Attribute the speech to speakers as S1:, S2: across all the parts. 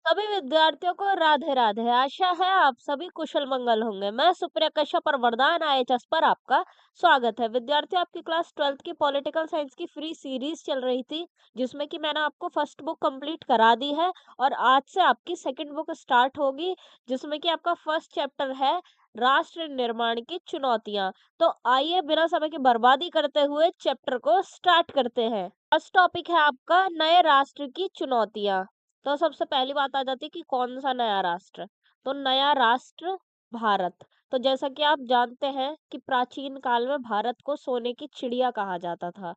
S1: सभी विद्यार्थियों को राधे राधे। आशा है आप सभी कुशल मंगल होंगे। मैं सुप्रिया कश्यप और वरदान आईएएस पर आपका स्वागत है। विद्यार्थियों, आपकी क्लास 12th की पॉलिटिकल साइंस की फ्री सीरीज चल रही थी, जिसमें कि मैंने आपको फर्स्ट बुक कंप्लीट करा दी है और आज से आपकी सेकंड बुक स्टार्ट होगी, जिसमें कि आपका फर्स्ट चैप्टर है राष्ट्र निर्माण की चुनौतियां। तो आइए बिना समय की बर्बादी करते हुए चैप्टर को स्टार्ट करते हैं। फर्स्ट टॉपिक है आपका नए राष्ट्र की चुनौतियां। तो सबसे पहली बात आ जाती है कि कौन सा नया राष्ट्र। तो नया राष्ट्र भारत। तो जैसा कि आप जानते हैं कि प्राचीन काल में भारत को सोने की चिड़िया कहा जाता था।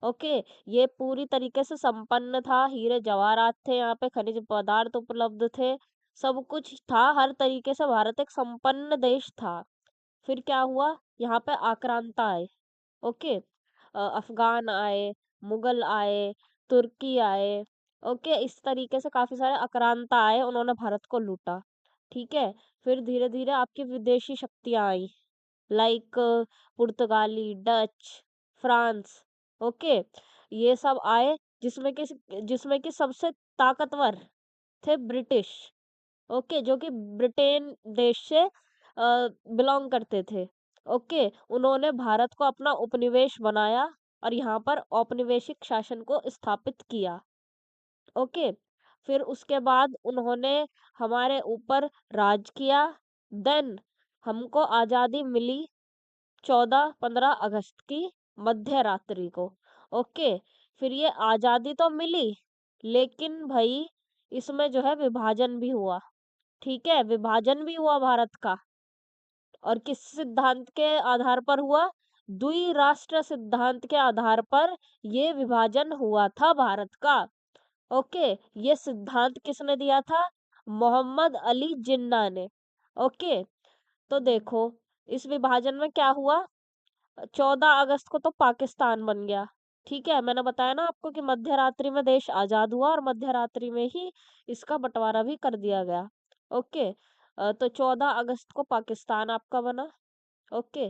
S1: ओके, ये पूरी तरीके से संपन्न था, हीरे जवाहरात थे, यहाँ पे खनिज पदार्थ उपलब्ध थे, सब कुछ था, हर तरीके से भारत एक संपन्न देश था। फिर क्या हुआ, यहाँ पे आक्रांता आए। ओके, अफ़गान आए, मुगल आए, तुर्की आए, ओके, इस तरीके से काफ़ी सारे आक्रांता आए, उन्होंने भारत को लूटा, ठीक है? फिर धीरे-धीरे आपकी विदेशी शक्तियाँ आई, लाइक पुर्तगाली, डच, फ्रांस, ओके, ये सब आए, जिसमें कि सबसे ताकतवर थे ब्रिटिश, ओके, जो कि ब्रिटेन देश से बिलॉन्ग करते थे। ओके, उन्होंने भारत को अपना उपनिवेश बनाया और यहाँ पर औपनिवेशिक शासन को स्थापित किया। ओके, फिर उसके बाद उन्होंने हमारे ऊपर राज किया। देन हमको आज़ादी मिली 14-15 अगस्त की मध्य रात्रि को। ओके, फिर ये आज़ादी तो मिली, लेकिन भाई इसमें जो है विभाजन भी हुआ। ठीक है, विभाजन भी हुआ भारत का। और किस सिद्धांत के आधार पर हुआ? द्विराष्ट्र सिद्धांत के आधार पर ये विभाजन हुआ था भारत का। ओके, ये सिद्धांत किसने दिया था? मोहम्मद अली जिन्ना ने। ओके, तो देखो इस विभाजन में क्या हुआ? 14 अगस्त को तो पाकिस्तान बन गया। ठीक है, मैंने बताया ना आपको कि मध्य रात्रि में देश आजाद हुआ और मध्य रात्रि में ही इसका बंटवारा भी कर दिया गया। ओके, तो 14 अगस्त को पाकिस्तान आपका बना। ओके,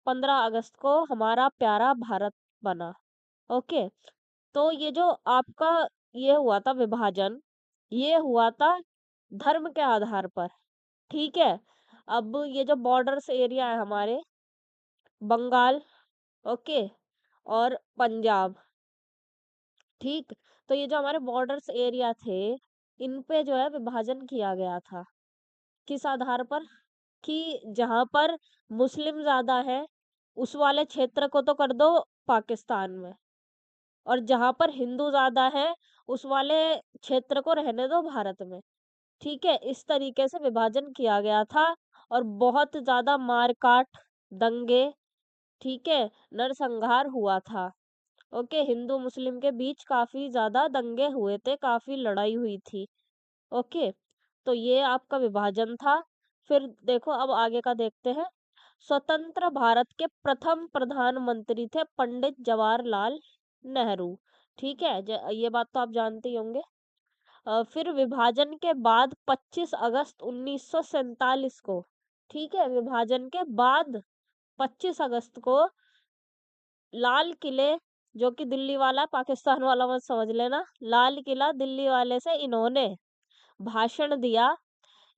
S1: 15 अगस्त को हमारा प्यारा भारत बना। ओके, तो ये जो आपका ये हुआ था विभाजन, ये हुआ था धर्म के आधार पर। ठीक है, अब ये जो बॉर्डर्स एरिया है हमारे, बंगाल, ओके, और पंजाब, ठीक, तो ये जो हमारे बॉर्डर्स एरिया थे, इन पे जो है विभाजन किया गया था। किस आधार पर? कि जहाँ पर मुस्लिम ज्यादा है, उस वाले क्षेत्र को तो कर दो पाकिस्तान में, और जहाँ पर हिंदू ज्यादा है, उस वाले क्षेत्र को रहने दो भारत में। ठीक है, इस तरीके से विभाजन किया गया था और बहुत ज्यादा मार-काट, दंगे, ठीक है, नरसंहार हुआ था। ओके, हिंदू मुस्लिम के बीच काफी ज्यादा दंगे हुए थे, काफी लड़ाई हुई थी। ओके, तो ये आपका विभाजन था। फिर देखो अब आगे का देखते हैं। स्वतंत्र भारत के प्रथम प्रधानमंत्री थे पंडित जवाहरलाल नेहरू। ठीक है, ये बात तो आप जानते ही होंगे। फिर विभाजन के बाद 25 अगस्त 1947 को, ठीक है, विभाजन के बाद 25 अगस्त को लाल किले, जो कि दिल्ली वाला पाकिस्तान वाला मत समझ लेना, लाल किला दिल्ली वाले से इन्होंने भाषण दिया।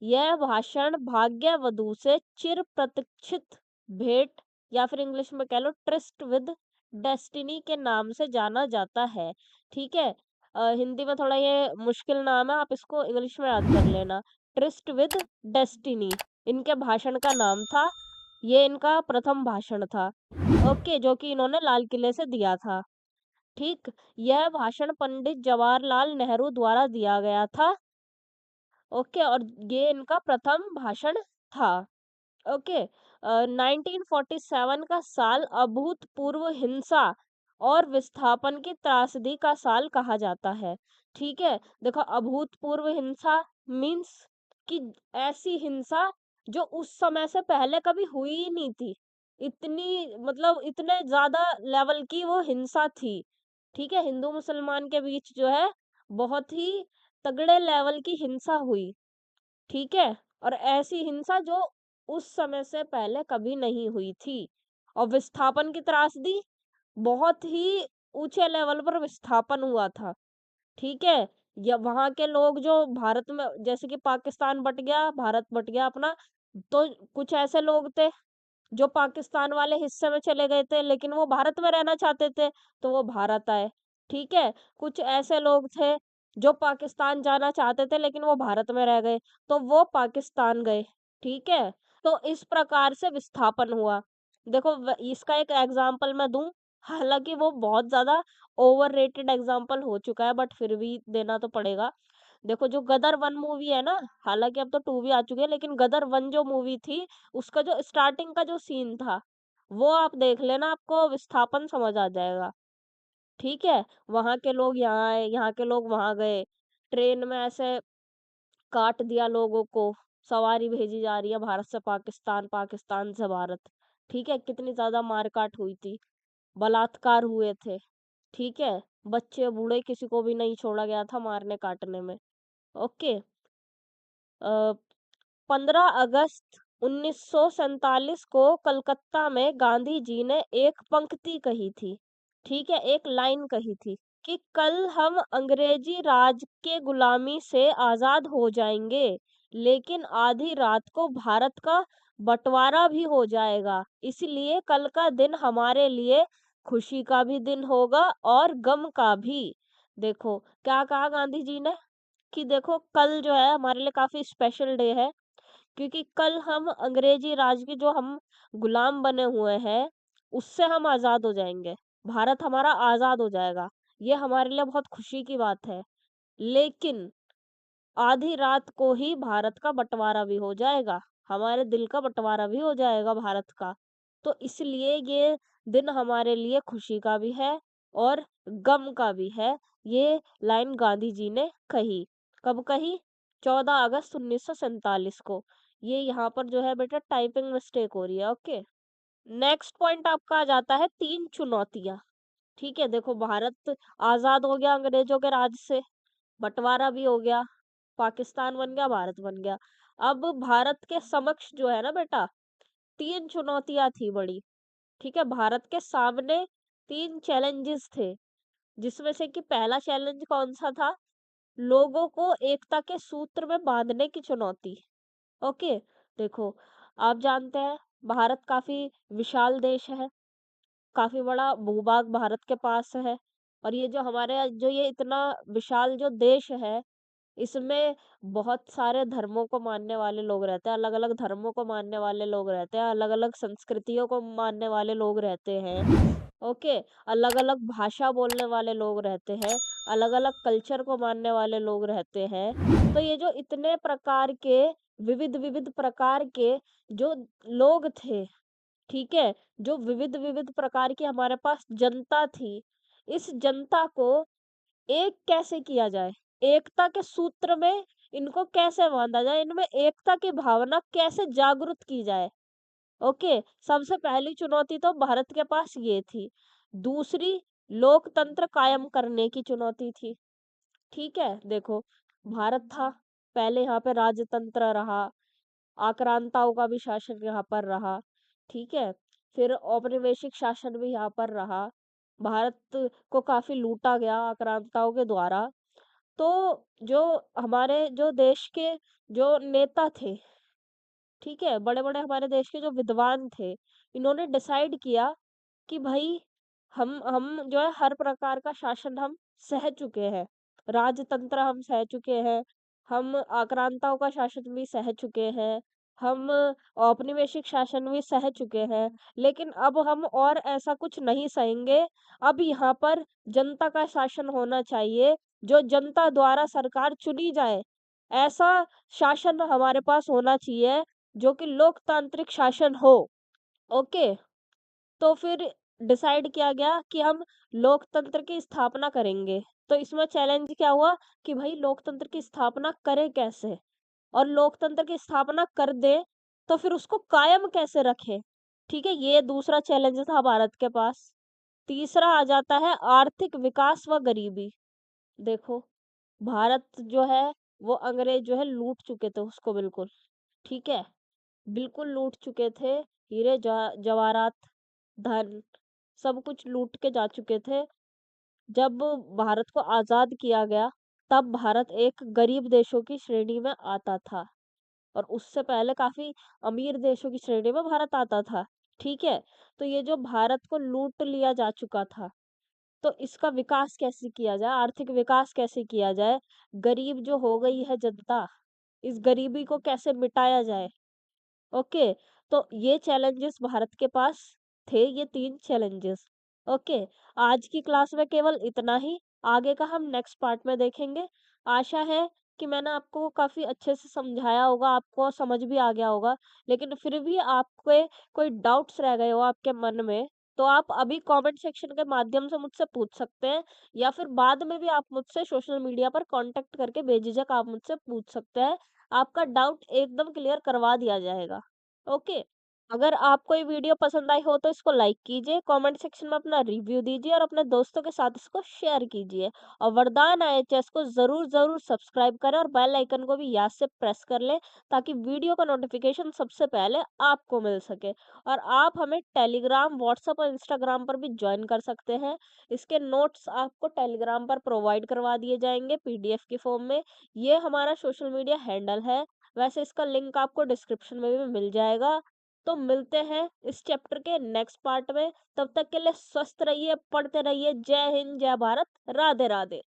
S1: यह भाषण भाग्य वधु से चिर प्रतीक्षित भेंट, या फिर इंग्लिश में कह लो ट्रिस्ट विद डेस्टिनी के नाम से जाना जाता है। ठीक है, हिंदी में थोड़ा ये मुश्किल नाम है, आप इसको इंग्लिश में याद कर लेना। ट्रिस्ट विद डेस्टिनी इनके भाषण का नाम था। ये इनका प्रथम भाषण था। ओके, जो कि इन्होंने लाल किले से दिया था। ठीक, यह भाषण पंडित जवाहरलाल नेहरू द्वारा दिया गया था। ओके, और ये इनका प्रथम भाषण था। ओके, 1947 का साल अभूतपूर्व हिंसा और विस्थापन की त्रासदी का साल कहा जाता है। ठीक है, देखो अभूतपूर्व हिंसा मीन्स कि ऐसी हिंसा जो उस समय से पहले कभी हुई ही नहीं थी। इतनी मतलब इतने ज्यादा लेवल की वो हिंसा थी। ठीक है, हिंदू मुसलमान के बीच जो है बहुत ही तगड़े लेवल की हिंसा हुई। ठीक है, और ऐसी हिंसा जो उस समय से पहले कभी नहीं हुई थी। और विस्थापन की त्रासदी, बहुत ही ऊंचे लेवल पर विस्थापन हुआ था। ठीक है, या वहाँ के लोग जो भारत में, जैसे कि पाकिस्तान बँट गया, भारत बँट गया अपना, तो कुछ ऐसे लोग थे जो पाकिस्तान वाले हिस्से में चले गए थे, लेकिन वो भारत में रहना चाहते थे, तो वो भारत आए, ठीक है? कुछ ऐसे लोग थे जो पाकिस्तान जाना चाहते थे, लेकिन वो भारत में रह गए, तो वो पाकिस्तान गए, ठीक है? तो इस प्रकार से विस्थापन हुआ। देखो इसका एक एग्ज़ाम्पल मैं दूँ, हालाँकि वो बहुत ज़्यादा ओवररेटेड एग्ज़ाम्पल हो चुका है, बट फिर भी देना तो पड़ेगा। देखो जो गदर 1 मूवी है ना, हालाँकि अब तो 2 भी आ चुकी है, लेकिन गदर 1 जो मूवी थी, उसका जो स्टार्टिंग का जो सीन था, वो आप देख लेना, आपको विस्थापन समझ आ जाएगा, ठीक है? वहाँ के लोग यहाँ आए, यहाँ के लोग वहाँ गए, ट्रेन में ऐसे काट दिया लोगों को, सवारी भेजी जा रही है भारत से पाकिस्तान, पाकिस्तान से भारत, ठीक है? कितनी ज़्यादा मार-काट हुई थी, बलात्कार हुए थे, ठीक है? बच्चे, बूढ़े किसी को भी नहीं छोड़ा गया था मारने-काटने में, ओके? अ 15 अगस्त 1947 को कलकत्ता में गांधी जी ने एक पंक्ति कही थी, ठीक है? एक लाइन कही थी कि कल हम अंग्रेजी राज के गुलामी से आजाद हो जाएंगे, लेकिन आधी रात को भारत का बंटवारा भी हो जाएगा। इसलिए कल का दिन हमारे लिए खुशी का भी दिन होगा और गम का भी। देखो, क्या कहा गांधी जी ने कि देखो कल जो है हमारे लिए काफ़ी स्पेशल डे है, क्योंकि कल हम अंग्रेजी राज के जो हम गुलाम बने हुए हैं, उससे हम आज़ाद हो जाएँगे। भारत हमारा आज़ाद हो जाएगा। ये हमारे लिए बहुत खुशी की बात है। लेकिन आधी रात को ही भारत का बँटवारा भी हो जाएगा। हमारे दिल का बँटवारा भी हो जाएगा भारत का। तो इसलिए ये दिन हमारे लिए खुशी का भी है और गम का भी है। ये लाइन गांधी जी ने कही। कब कही? 14 अगस्त 1947 को। ये यहाँ पर जो है बेटा टाइपिंग मिस्टेक हो रही है, ओके? नेक्स्ट पॉइंट आपका आ जाता है 3 चुनौतियाँ। ठीक है? देखो भारत आज़ाद हो गया अंग्रेजों के राज से। बँटवारा भी हो गया, पाकिस्तान बन गया, भारत बन गया। अब भारत के समक्ष जो है ना बेटा, 3 चुनौतियाँ थी बड़ी, ठीक है? भारत के सामने 3 चैलेंजेस थे, जिसमें से कि पहला चैलेंज कौन-सा था? लोगों को एकता के सूत्र में बाँधने की चुनौती, ओके? देखो, आप जानते हैं भारत काफ़ी विशाल देश है, काफ़ी बड़ा भूभाग भारत के पास है और ये जो हमारे जो ये इतना विशाल जो देश है, इसमें बहुत सारे धर्मों को मानने वाले लोग रहते हैं, अलग-अलग धर्मों को मानने वाले लोग रहते हैं, अलग-अलग संस्कृतियों को मानने वाले लोग रहते हैं, ओके? अलग-अलग भाषा बोलने वाले लोग रहते हैं, अलग-अलग कल्चर को मानने वाले लोग रहते हैं। तो ये जो इतने प्रकार के विविध-विविध प्रकार के जो लोग थे, ठीक है? जो विविध-विविध प्रकार की हमारे पास जनता थी, इस जनता को एक कैसे किया जाए? एकता के सूत्र में इनको कैसे बाँधा जाए? इनमें एकता की भावना कैसे जागृत की जाए? ओके, सबसे पहली चुनौती तो भारत के पास ये थी। दूसरी, लोकतंत्र कायम करने की चुनौती थी। ठीक है? देखो, भारत था, पहले यहाँ पे राजतंत्र रहा, आक्रांताओं का भी शासन यहाँ पर रहा, ठीक है? फिर औपनिवेशिक शासन भी यहाँ पर रहा। भारत को काफ़ी लूटा गया आक्रांताओं के द्वारा। तो जो हमारे जो देश के जो नेता थे, ठीक है? बड़े-बड़े हमारे देश के जो विद्वान थे, इन्होंने डिसाइड किया कि भई हम जो है हर प्रकार का शासन हम सह चुके हैं। राजतंत्र हम सह चुके हैं, हम आक्रांताओं का शासन भी सह चुके हैं, हम औपनिवेशिक शासन भी सह चुके हैं, लेकिन अब हम और ऐसा कुछ नहीं सहेंगे। अब यहाँ पर जनता का शासन होना चाहिए, जो जनता द्वारा सरकार चुनी जाए। ऐसा शासन हमारे पास होना चाहिए, जो कि लोकतांत्रिक शासन हो। ओके? तो फिर डिसाइड किया गया कि हम लोकतंत्र की स्थापना करेंगे। तो इसमें चैलेंज क्या हुआ कि भई लोकतंत्र की स्थापना करें कैसे? और लोकतंत्र की स्थापना कर दें, तो फिर उसको कायम कैसे रखें? ठीक है? ये दूसरा चैलेंज था भारत के पास। तीसरा आ जाता है आर्थिक विकास व गरीबी। देखो, भारत जो है वो अंग्रेज जो है लूट चुके थे उसको बिल्कुल, ठीक है? बिल्कुल लूट चुके थे, हीरे जवाहरात, धन सब कुछ लूट के जा चुके थे। जब भारत को आज़ाद किया गया, तब भारत एक गरीब देशों की श्रेणी में आता था और उससे पहले काफ़ी अमीर देशों की श्रेणी में भारत आता था, ठीक है? तो ये जो भारत को लूट लिया जा चुका था, तो इसका विकास कैसे किया जाए, आर्थिक विकास कैसे किया जाए, गरीब जो हो गई है जनता, इस गरीबी को कैसे मिटाया जाए, ओके। तो ये चैलेंजेस भारत के पास थे, ये 3 चैलेंजेस, ओके। आज की क्लास में केवल इतना ही, आगे का हम नेक्स्ट पार्ट में देखेंगे। आशा है कि मैंने आपको काफ़ी अच्छे से समझाया होगा, आपको समझ भी आ गया होगा, लेकिन फिर भी आपके कोई डाउट्स रह गए हो आपके मन में, तो आप अभी कमेंट सेक्शन के माध्यम से मुझसे पूछ सकते हैं या फिर बाद में भी आप मुझसे सोशल मीडिया पर कॉन्टैक्ट करके बेझिझक आप मुझसे पूछ सकते हैं। आपका डाउट एकदम क्लियर करवा दिया जाएगा। ओके। अगर आपको ये वीडियो पसंद आई हो तो इसको लाइक कीजिए, कमेंट सेक्शन में अपना रिव्यू दीजिए और अपने दोस्तों के साथ इसको शेयर कीजिए। और वरदान आईएचएस को ज़रूर सब्सक्राइब करें और बेल आइकन को भी याद से प्रेस कर लें ताकि वीडियो का नोटिफिकेशन सबसे पहले आपको मिल सके। और आप हमें टेलीग्राम, व्हाट्सएप और इंस्टाग्राम पर भी ज्वाइन कर सकते हैं। इसके नोट्स आपको टेलीग्राम पर प्रोवाइड करवा दिए जाएंगे पीडीएफ के फॉर्म में। ये हमारा सोशल मीडिया हैंडल है। वैसे इसका लिंक आपको डिस्क्रिप्शन में भी मिल जाएगा। तो मिलते हैं इस चैप्टर के नेक्स्ट पार्ट में। तब तक के लिए स्वस्थ रहिए, पढ़ते रहिए। जय हिंद, जय भारत, राधे राधे।